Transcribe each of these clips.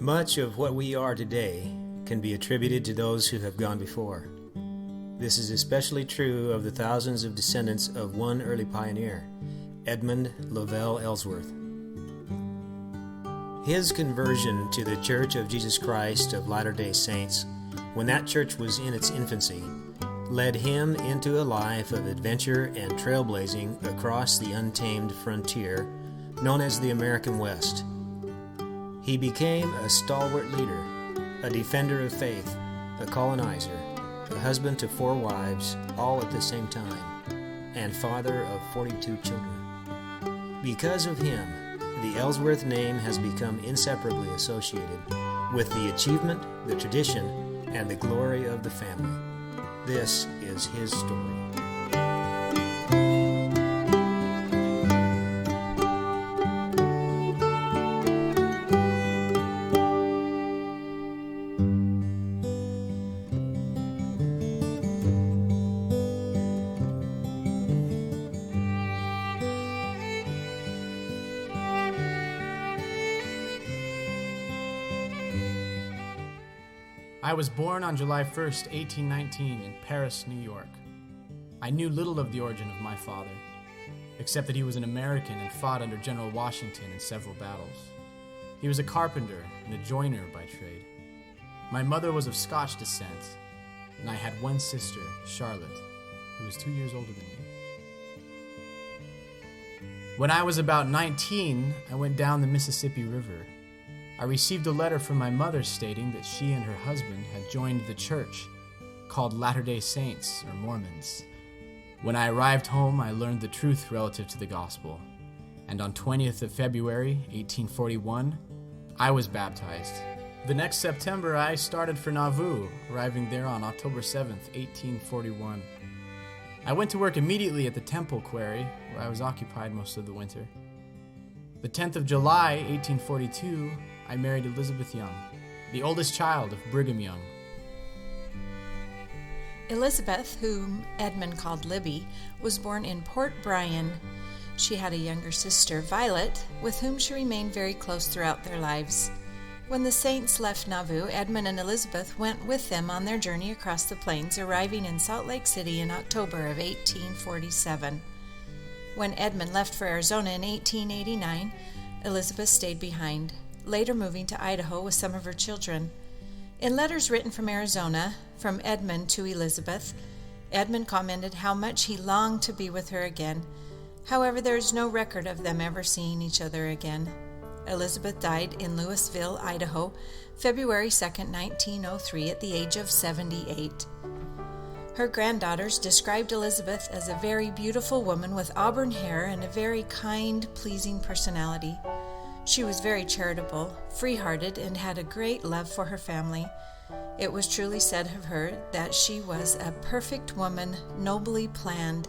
Much of what we are today can be attributed to those who have gone before. This is especially true of the thousands of descendants of one early pioneer, Edmund Lovell Ellsworth. His conversion to the Church of Jesus Christ of Latter-day Saints, when that church was in its infancy, led him into a life of adventure and trailblazing across the untamed frontier known as the American West. He became a stalwart leader, a defender of faith, a colonizer, a husband to 4 wives, all at the same time, and father of 42 children. Because of him, the Ellsworth name has become inseparably associated with the achievement, the tradition, and the glory of the family. This is his story. I was born on July 1st, 1819, in Paris, New York. I knew little of the origin of my father, except that he was an American and fought under General Washington in several battles. He was a carpenter and a joiner by trade. My mother was of Scotch descent, and I had one sister, Charlotte, who was 2 years older than me. When I was about 19, I went down the Mississippi River. I received a letter from my mother stating that she and her husband had joined the church called Latter-day Saints, or Mormons. When I arrived home, I learned the truth relative to the gospel, and on 20th of February, 1841, I was baptized. The next September, I started for Nauvoo, arriving there on October 7th, 1841. I went to work immediately at the Temple Quarry, where I was occupied most of the winter. The 10th of July, 1842, I married Elizabeth Young, the oldest child of Brigham Young. Elizabeth, whom Edmund called Libby, was born in Port Bryan. She had a younger sister, Violet, with whom she remained very close throughout their lives. When the Saints left Nauvoo, Edmund and Elizabeth went with them on their journey across the plains, arriving in Salt Lake City in October of 1847. When Edmund left for Arizona in 1889, Elizabeth stayed behind, later moving to Idaho with some of her children. In letters written from Arizona, from Edmund to Elizabeth, Edmund commented how much he longed to be with her again. However, there is no record of them ever seeing each other again. Elizabeth died in Louisville, Idaho, February 2, 1903, at the age of 78. Her granddaughters described Elizabeth as a very beautiful woman with auburn hair and a very kind, pleasing personality. She was very charitable, free-hearted, and had a great love for her family. It was truly said of her that she was a perfect woman, nobly planned,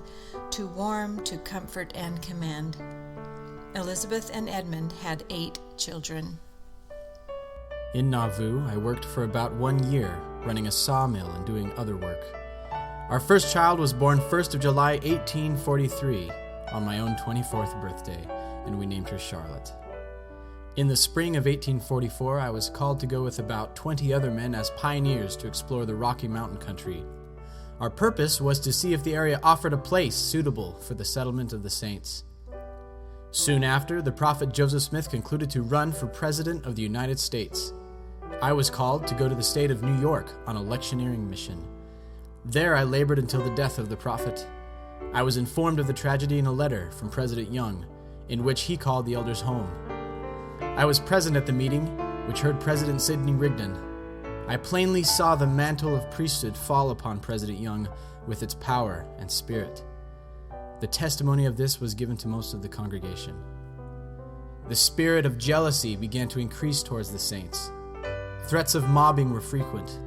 to warm, to comfort, and command. Elizabeth and Edmund had 8 children. In Nauvoo, I worked for about 1 year, running a sawmill and doing other work. Our first child was born 1st of July, 1843, on my own 24th birthday, and we named her Charlotte. In the spring of 1844, I was called to go with about 20 other men as pioneers to explore the Rocky Mountain country. Our purpose was to see if the area offered a place suitable for the settlement of the Saints. Soon after, the prophet Joseph Smith concluded to run for President of the United States. I was called to go to the state of New York on an electioneering mission. There I labored until the death of the prophet. I was informed of the tragedy in a letter from President Young, in which he called the elders home. I was present at the meeting, which heard President Sidney Rigdon. I plainly saw the mantle of priesthood fall upon President Young with its power and spirit. The testimony of this was given to most of the congregation. The spirit of jealousy began to increase towards the saints. Threats of mobbing were frequent.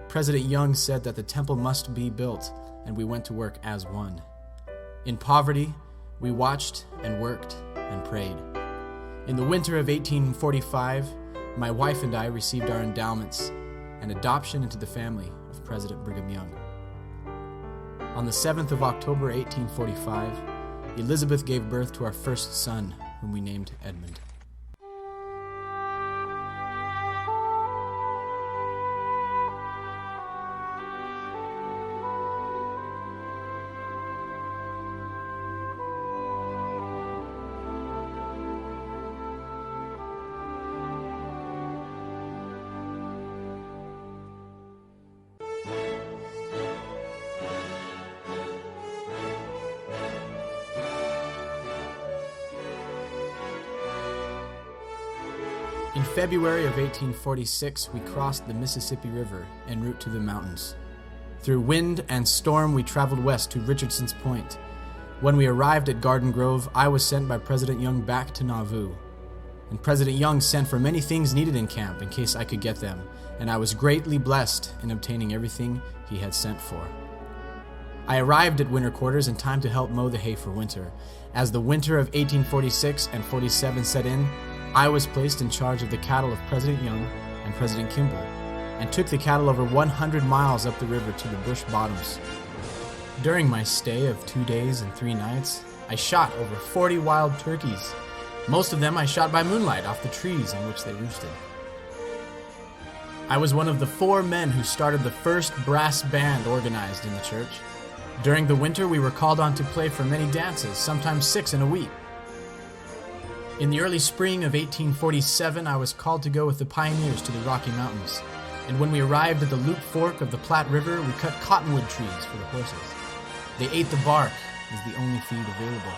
President Young said that the temple must be built, and we went to work as one. In poverty, we watched and worked and prayed. In the winter of 1845, my wife and I received our endowments and adoption into the family of President Brigham Young. On the 7th of October, 1845, Elizabeth gave birth to our first son, whom we named Edmund. In February of 1846, we crossed the Mississippi River en route to the mountains. Through wind and storm, we traveled west to Richardson's Point. When we arrived at Garden Grove, I was sent by President Young back to Nauvoo. And President Young sent for many things needed in camp in case I could get them, and I was greatly blessed in obtaining everything he had sent for. I arrived at winter quarters in time to help mow the hay for winter. As the winter of 1846 and 47 set in, I was placed in charge of the cattle of President Young and President Kimball, and took the cattle over 100 miles up the river to the bush bottoms. During my stay of 2 days and 3 nights, I shot over 40 wild turkeys. Most of them I shot by moonlight off the trees on which they roosted. I was one of the 4 men who started the first brass band organized in the church. During the winter, we were called on to play for many dances, sometimes 6 in a week. In the early spring of 1847, I was called to go with the pioneers to the Rocky Mountains, and when we arrived at the Loop Fork of the Platte River, we cut cottonwood trees for the horses. They ate the bark as the only feed available.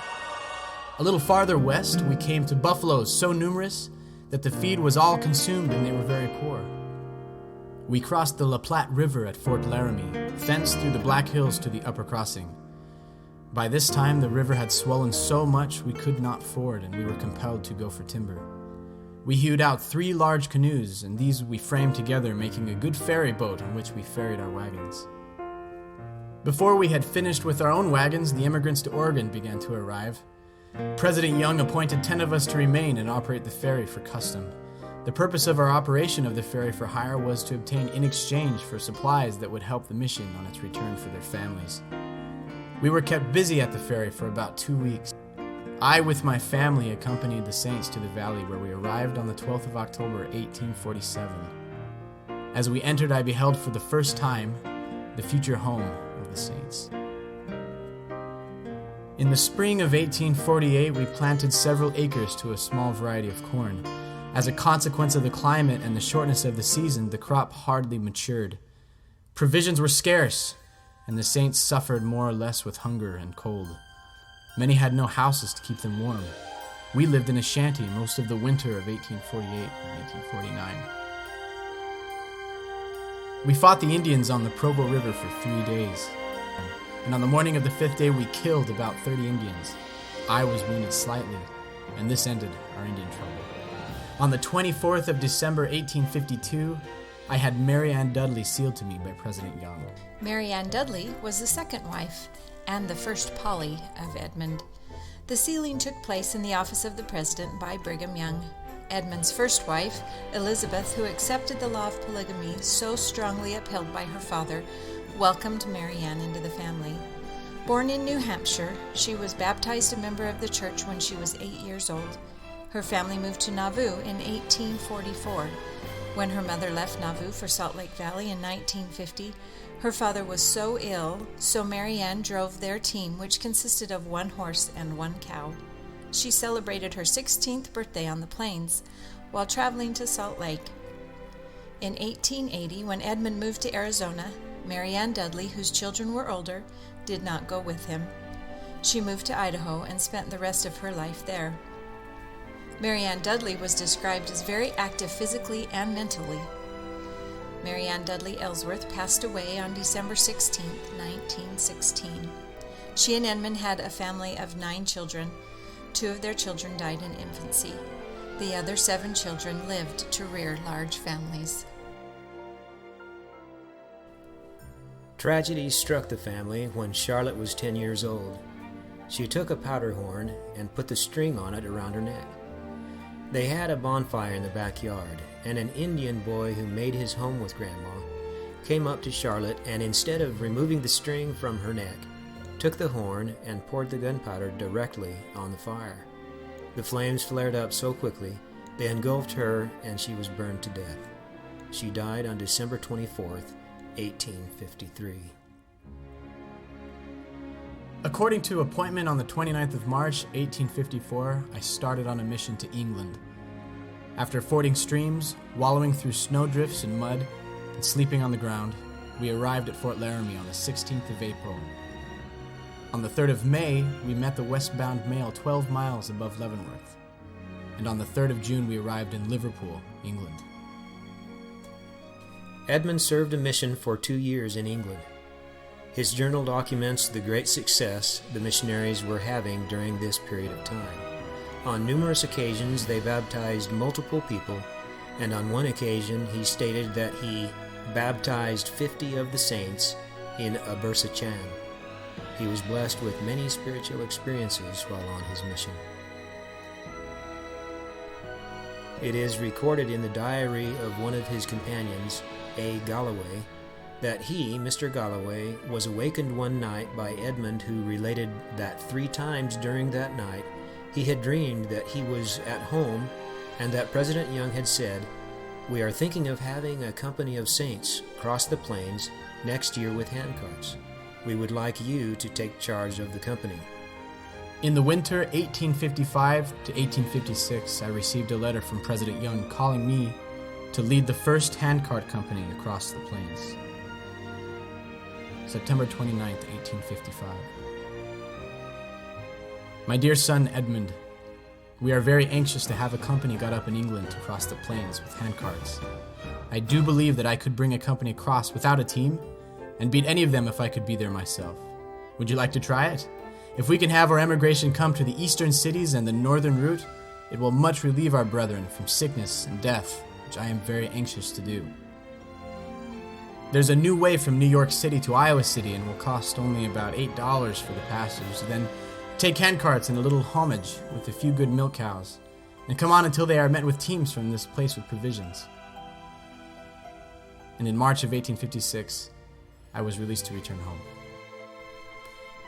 A little farther west, we came to buffaloes so numerous that the feed was all consumed and they were very poor. We crossed the La Platte River at Fort Laramie, thence through the Black Hills to the Upper Crossing. By this time, the river had swollen so much we could not ford, and we were compelled to go for timber. We hewed out 3 large canoes, and these we framed together, making a good ferry boat on which we ferried our wagons. Before we had finished with our own wagons, the immigrants to Oregon began to arrive. President Young appointed 10 of us to remain and operate the ferry for custom. The purpose of our operation of the ferry for hire was to obtain in exchange for supplies that would help the mission on its return for their families. We were kept busy at the ferry for about 2 weeks. I, with my family, accompanied the saints to the valley, where we arrived on the 12th of October, 1847. As we entered, I beheld for the first time the future home of the saints. In the spring of 1848, we planted several acres to a small variety of corn. As a consequence of the climate and the shortness of the season, the crop hardly matured. Provisions were scarce, and the saints suffered more or less with hunger and cold. Many had no houses to keep them warm. We lived in a shanty most of the winter of 1848 and 1849. We fought the Indians on the Provo River for 3 days, and on the morning of the 5th day we killed about 30 Indians. I was wounded slightly, and this ended our Indian trouble. On the 24th of December 1852, I had Mary Ann Dudley sealed to me by President Young. Mary Ann Dudley was the second wife and the first Polly of Edmund. The sealing took place in the office of the president by Brigham Young. Edmund's first wife, Elizabeth, who accepted the law of polygamy so strongly upheld by her father, welcomed Mary Ann into the family. Born in New Hampshire, she was baptized a member of the church when she was 8 years old. Her family moved to Nauvoo in 1844. When her mother left Nauvoo for Salt Lake Valley in 1950, her father was so ill, so Mary Ann drove their team, which consisted of 1 horse and 1 cow. She celebrated her 16th birthday on the plains while traveling to Salt Lake. In 1880, when Edmund moved to Arizona, Mary Ann Dudley, whose children were older, did not go with him. She moved to Idaho and spent the rest of her life there. Mary Ann Dudley was described as very active physically and mentally. Mary Ann Lovell Ellsworth passed away on December 16, 1916. She and Edmund had a family of 9 children. 2 of their children died in infancy. The other 7 children lived to rear large families. Tragedy struck the family when Charlotte was 10 years old. She took a powder horn and put the string on it around her neck. They had a bonfire in the backyard, and an Indian boy who made his home with Grandma came up to Charlotte and, instead of removing the string from her neck, took the horn and poured the gunpowder directly on the fire. The flames flared up so quickly, they engulfed her and she was burned to death. She died on December 24th, 1853. According to appointment on the 29th of March, 1854, I started on a mission to England. After fording streams, wallowing through snowdrifts and mud, and sleeping on the ground, we arrived at Fort Laramie on the 16th of April. On the 3rd of May, we met the westbound mail 12 miles above Leavenworth. and on the 3rd of June we arrived in Liverpool, England. Edmund served a mission for 2 years in England. His journal documents the great success the missionaries were having during this period of time. On numerous occasions they baptized multiple people, and on one occasion he stated that he baptized 50 of the saints in Aberystwyth. He was blessed with many spiritual experiences while on his mission. It is recorded in the diary of one of his companions, A. Galloway, that he, Mr. Galloway, was awakened one night by Edmund, who related that 3 times during that night he had dreamed that he was at home and that President Young had said, "We are thinking of having a company of saints cross the plains next year with handcarts. We would like you to take charge of the company." In the winter 1855 to 1856, I received a letter from President Young calling me to lead the first handcart company across the plains. September 29th, 1855. My dear son Edmund, we are very anxious to have a company got up in England to cross the plains with handcarts. I do believe that I could bring a company across without a team and beat any of them if I could be there myself. Would you like to try it? If we can have our emigration come to the eastern cities and the northern route, it will much relieve our brethren from sickness and death, which I am very anxious to do. There's a new way from New York City to Iowa City and will cost only about $8 for the passage. Then take handcarts and a little homage with a few good milk cows, and come on until they are met with teams from this place with provisions. And in March of 1856, I was released to return home.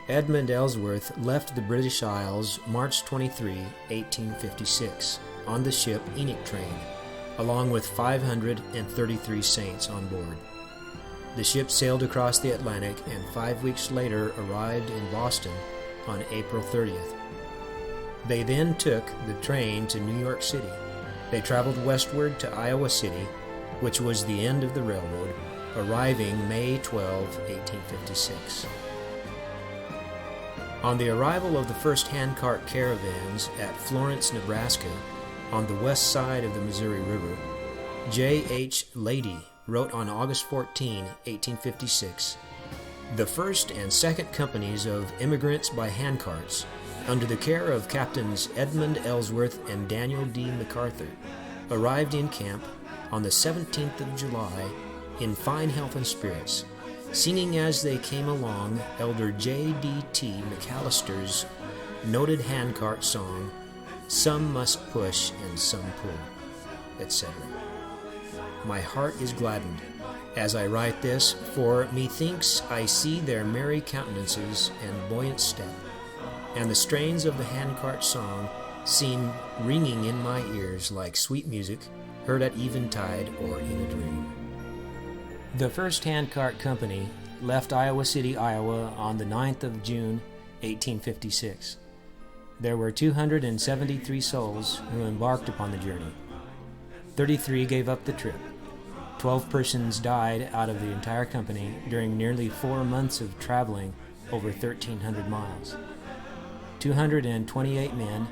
Edmund Ellsworth left the British Isles March 23, 1856, on the ship Enoch train, along with 533 saints on board. The ship sailed across the Atlantic and 5 weeks later arrived in Boston on April 30th. They then took the train to New York City. They traveled westward to Iowa City, which was the end of the railroad, arriving May 12, 1856. On the arrival of the first handcart caravans at Florence, Nebraska, on the west side of the Missouri River, J.H. Lady wrote on August 14, 1856, "The first and second companies of immigrants by handcarts, under the care of Captains Edmund Ellsworth and Daniel D. MacArthur, arrived in camp on the 17th of July in fine health and spirits, singing as they came along Elder J.D.T. McAllister's noted handcart song, 'Some must push and some pull,' etc. My heart is gladdened as I write this, for methinks I see their merry countenances and buoyant step, and the strains of the handcart song seem ringing in my ears like sweet music heard at eventide or in a dream." The first handcart company left Iowa City, Iowa on the 9th of June, 1856. There were 273 souls who embarked upon the journey. 33 gave up the trip. 12 persons died out of the entire company during nearly 4 months of traveling over 1,300 miles. 228 men,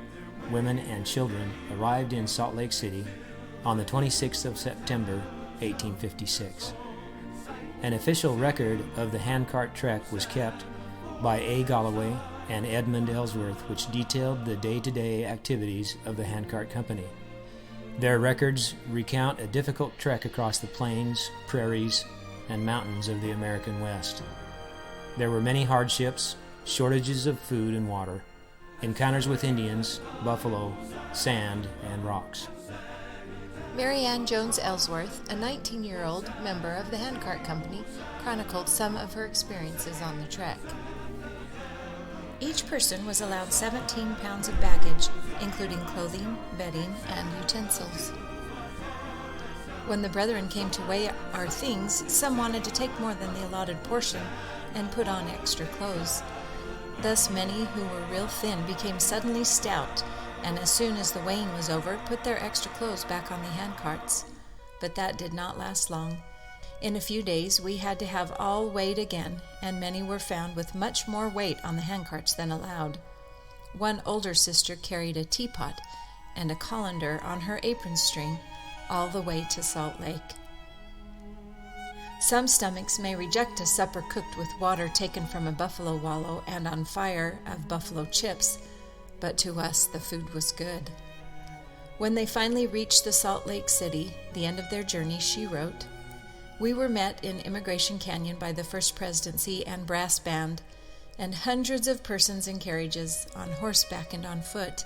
women, and children arrived in Salt Lake City on the 26th of September, 1856. An official record of the handcart trek was kept by A. Galloway and Edmund Ellsworth, which detailed the day-to-day activities of the handcart company. Their records recount a difficult trek across the plains, prairies, and mountains of the American West. There were many hardships, shortages of food and water, encounters with Indians, buffalo, sand, and rocks. Mary Ann Jones Ellsworth, a 19-year-old member of the handcart company, chronicled some of her experiences on the trek. Each person was allowed 17 pounds of baggage, including clothing, bedding, and utensils. When the brethren came to weigh our things, some wanted to take more than the allotted portion and put on extra clothes. Thus many who were real thin became suddenly stout, and as soon as the weighing was over, put their extra clothes back on the handcarts. But that did not last long. In a few days we had to have all weighed again, and many were found with much more weight on the handcarts than allowed. One older sister carried a teapot, and a colander on her apron string all the way to Salt Lake. Some stomachs may reject a supper cooked with water taken from a buffalo wallow and on fire of buffalo chips, but to us the food was good. When they finally reached the Salt Lake City, the end of their journey, she wrote, "We were met in Immigration Canyon by the First Presidency and brass band, and hundreds of persons in carriages, on horseback and on foot.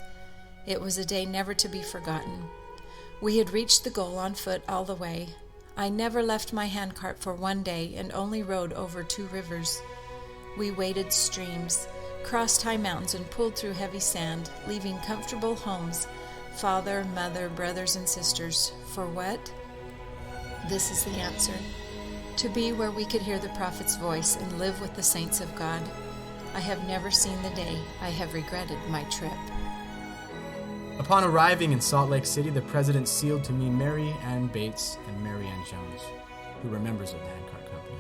It was a day never to be forgotten. We had reached the goal on foot all the way. I never left my handcart for one day and only rode over 2 rivers. We waded streams, crossed high mountains, and pulled through heavy sand, leaving comfortable homes, father, mother, brothers, and sisters. For what? This is the answer. To be where we could hear the prophet's voice and live with the saints of God. I have never seen the day I have regretted my trip." Upon arriving in Salt Lake City, the president sealed to me Mary Ann Bates and Mary Ann Jones, who were members of the handcart company.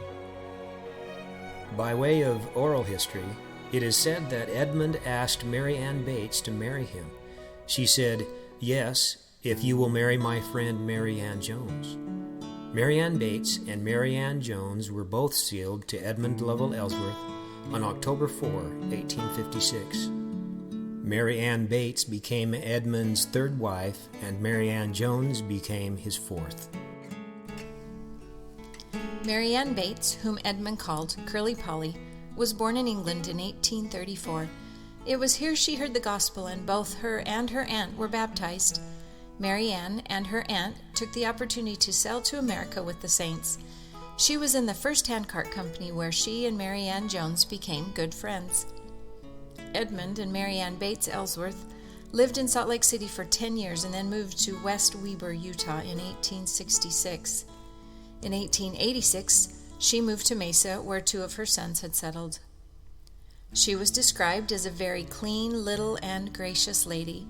By way of oral history, it is said that Edmund asked Mary Ann Bates to marry him. She said, "Yes, if you will marry my friend Mary Ann Jones." Mary Ann Bates and Mary Ann Jones were both sealed to Edmund Lovell Ellsworth on October 4, 1856. Mary Ann Bates became Edmund's 3rd wife, and Mary Ann Jones became his 4th. Mary Ann Bates, whom Edmund called Curly Polly, was born in England in 1834. It was here she heard the gospel, and both her and her aunt were baptized. Mary Ann and her aunt took the opportunity to sail to America with the saints. She was in the first handcart company where she and Mary Ann Jones became good friends. Edmund and Mary Ann Bates Ellsworth lived in Salt Lake City for 10 years and then moved to West Weber, Utah in 1866. In 1886, she moved to Mesa, where 2 of her sons had settled. She was described as a very clean, little, and gracious lady.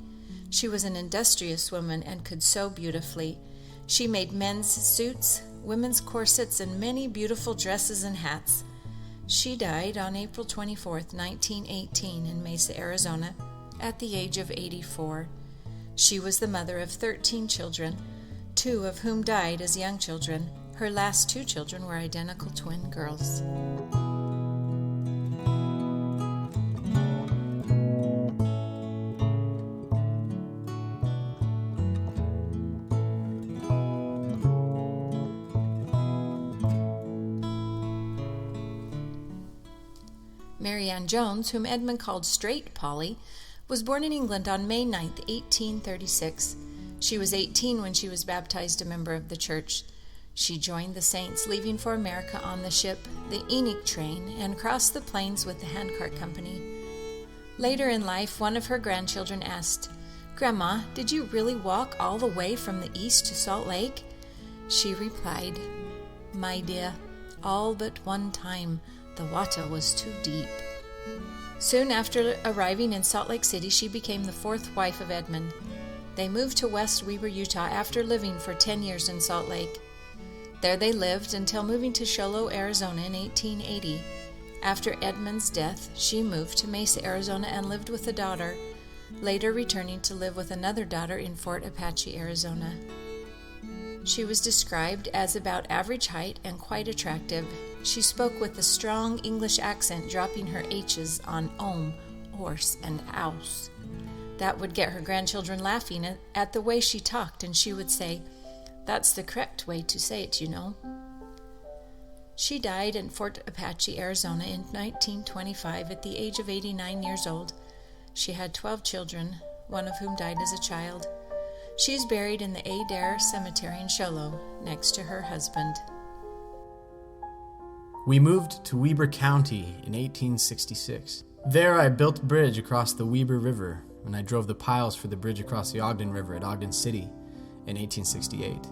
She was an industrious woman and could sew beautifully. She made men's suits, women's corsets, and many beautiful dresses and hats. She died on April 24, 1918, in Mesa, Arizona, at the age of 84. She was the mother of 13 children, 2 of whom died as young children. Her last 2 children were identical twin girls. Mary Ann Jones, whom Edmund called Straight Polly, was born in England on May 9, 1836. She was 18 when she was baptized a member of the church. She joined the saints, leaving for America on the ship, the Enoch train, and crossed the plains with the handcart company. Later in life, one of her grandchildren asked, "Grandma, did you really walk all the way from the east to Salt Lake?" She replied, "My dear, all but one time. The water was too deep." Soon after arriving in Salt Lake City, she became the 4th wife of Edmund. They moved to West Weber, Utah, after living for 10 years in Salt Lake. There they lived until moving to Show Low, Arizona in 1880. After Edmund's death, she moved to Mesa, Arizona, and lived with a daughter, later returning to live with another daughter in Fort Apache, Arizona. She was described as about average height and quite attractive. She spoke with a strong English accent, dropping her H's on ohm, horse, and ouse. That would get her grandchildren laughing at the way she talked, and she would say, "That's the correct way to say it, you know." She died in Fort Apache, Arizona in 1925 at the age of 89 years old. She had 12 children, one of whom died as a child. She is buried in the Adair Cemetery in Show Low, next to her husband. We moved to Weber County in 1866. There I built a bridge across the Weber River, and I drove the piles for the bridge across the Ogden River at Ogden City in 1868.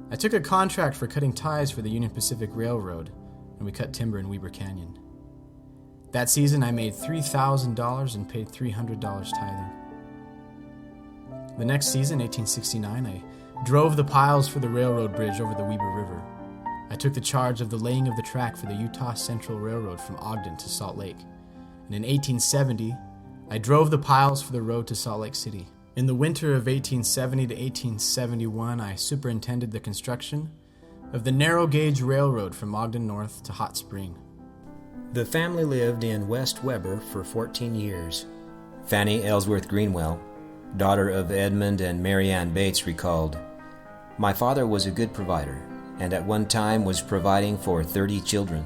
I took a contract for cutting ties for the Union Pacific Railroad, and we cut timber in Weber Canyon. That season I made $3,000 and paid $300 tithing. The next season, 1869, I drove the piles for the railroad bridge over the Weber River. I took the charge of the laying of the track for the Utah Central Railroad from Ogden to Salt Lake. And in 1870, I drove the piles for the road to Salt Lake City. In the winter of 1870 to 1871, I superintended the construction of the narrow-gauge railroad from Ogden North to Hot Spring. The family lived in West Weber for 14 years. Fanny Ellsworth Greenwell, daughter of Edmund and Mary Ann Bates, recalled, "My father was a good provider, and at one time was providing for 30 children.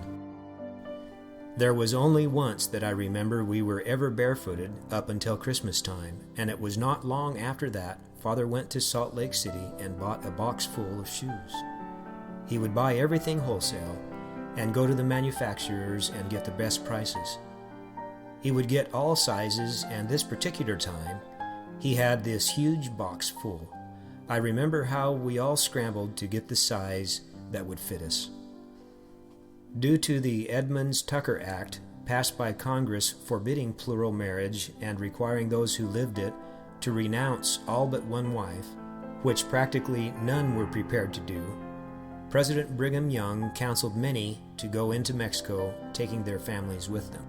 There was only once that I remember we were ever barefooted up until Christmas time, and it was not long after that Father went to Salt Lake City and bought a box full of shoes. He would buy everything wholesale and go to the manufacturers and get the best prices. He would get all sizes, and this particular time he had this huge box full. I remember how we all scrambled to get the size that would fit us." Due to the Edmunds-Tucker Act, passed by Congress forbidding plural marriage and requiring those who lived it to renounce all but one wife, which practically none were prepared to do, President Brigham Young counseled many to go into Mexico, taking their families with them.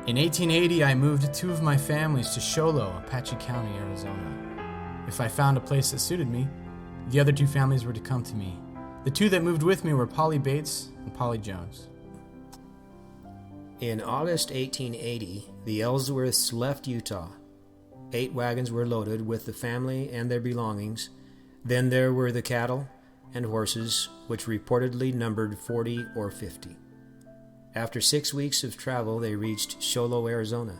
In 1880, I moved 2 of my families to Show Low, Apache County, Arizona. If I found a place that suited me, the other 2 families were to come to me. The 2 that moved with me were Polly Bates and Polly Jones. In August 1880, the Ellsworths left Utah. 8 wagons were loaded with the family and their belongings. Then there were the cattle and horses, which reportedly numbered 40 or 50. After 6 weeks of travel, they reached Show Low, Arizona.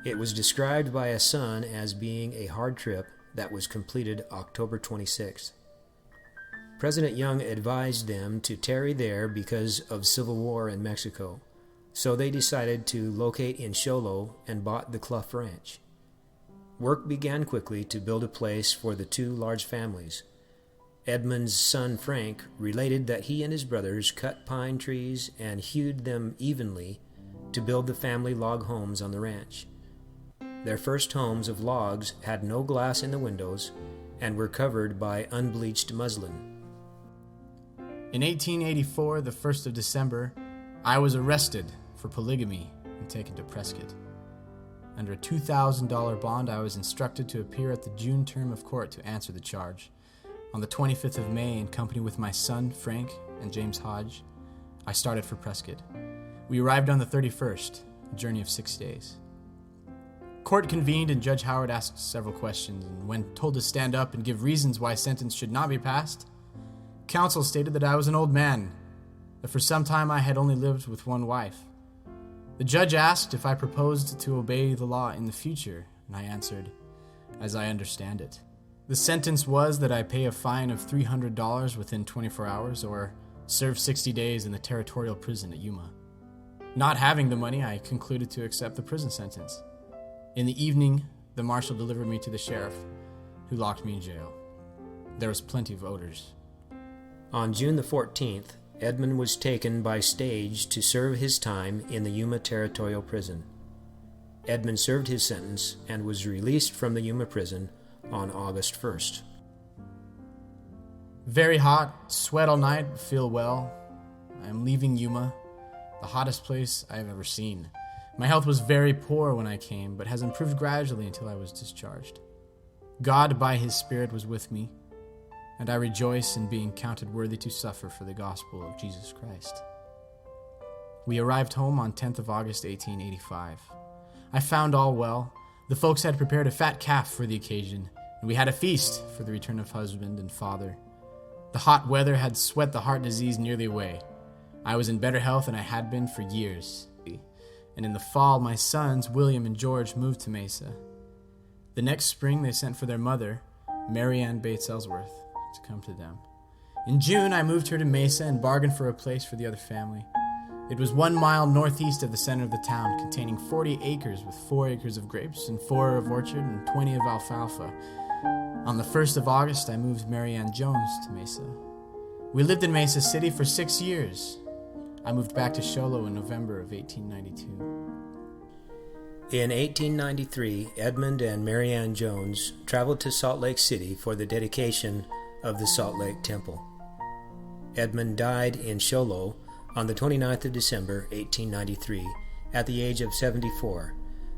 It was described by a son as being a hard trip that was completed October 26th. President Young advised them to tarry there because of civil war in Mexico, so they decided to locate in Show Low and bought the Clough Ranch. Work began quickly to build a place for the 2 large families. Edmund's son Frank related that he and his brothers cut pine trees and hewed them evenly to build the family log homes on the ranch. Their first homes of logs had no glass in the windows and were covered by unbleached muslin. In 1884, the 1st of December, I was arrested for polygamy and taken to Prescott. Under a $2,000 bond, I was instructed to appear at the June term of court to answer the charge. On the 25th of May, in company with my son, Frank, and James Hodge, I started for Prescott. We arrived on the 31st, a journey of 6 days. Court convened and Judge Howard asked several questions, and when told to stand up and give reasons why sentence should not be passed, counsel stated that I was an old man, that for some time I had only lived with one wife. The judge asked if I proposed to obey the law in the future, and I answered, "As I understand it." The sentence was that I pay a fine of $300 within 24 hours or serve 60 days in the territorial prison at Yuma. Not having the money, I concluded to accept the prison sentence. In the evening, the marshal delivered me to the sheriff, who locked me in jail. There was plenty of odors. On June the 14th, Edmund was taken by stage to serve his time in the Yuma Territorial Prison. Edmund served his sentence and was released from the Yuma prison on August 1st. Very hot, sweat all night, but feel well. I am leaving Yuma, the hottest place I have ever seen. My health was very poor when I came, but has improved gradually until I was discharged. God, by His Spirit, was with me, and I rejoice in being counted worthy to suffer for the gospel of Jesus Christ. We arrived home on 10th of August, 1885. I found all well. The folks had prepared a fat calf for the occasion, and we had a feast for the return of husband and father. The hot weather had sweat the heart disease nearly away. I was in better health than I had been for years. And in the fall, my sons, William and George, moved to Mesa. The next spring, they sent for their mother, Mary Ann Bates Ellsworth, to come to them. In June, I moved her to Mesa and bargained for a place for the other family. It was 1 mile northeast of the center of the town, containing 40 acres with 4 acres of grapes and 4 of orchard and 20 of alfalfa. On the 1st of August, I moved Mary Ann Jones to Mesa. We lived in Mesa City for 6 years. I moved back to Show Low in November of 1892. In 1893, Edmund and Mary Ann Jones traveled to Salt Lake City for the dedication of the Salt Lake Temple. Edmund died in Show Low on the 29th of December, 1893, at the age of 74,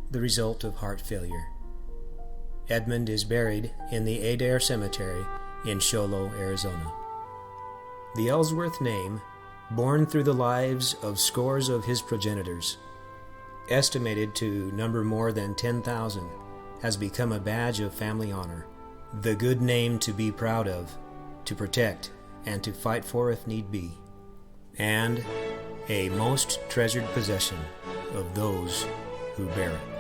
the result of heart failure. Edmund is buried in the Adair Cemetery in Show Low, Arizona. The Ellsworth name, born through the lives of scores of his progenitors, estimated to number more than 10,000, has become a badge of family honor, the good name to be proud of, to protect, and to fight for if need be, and a most treasured possession of those who bear it.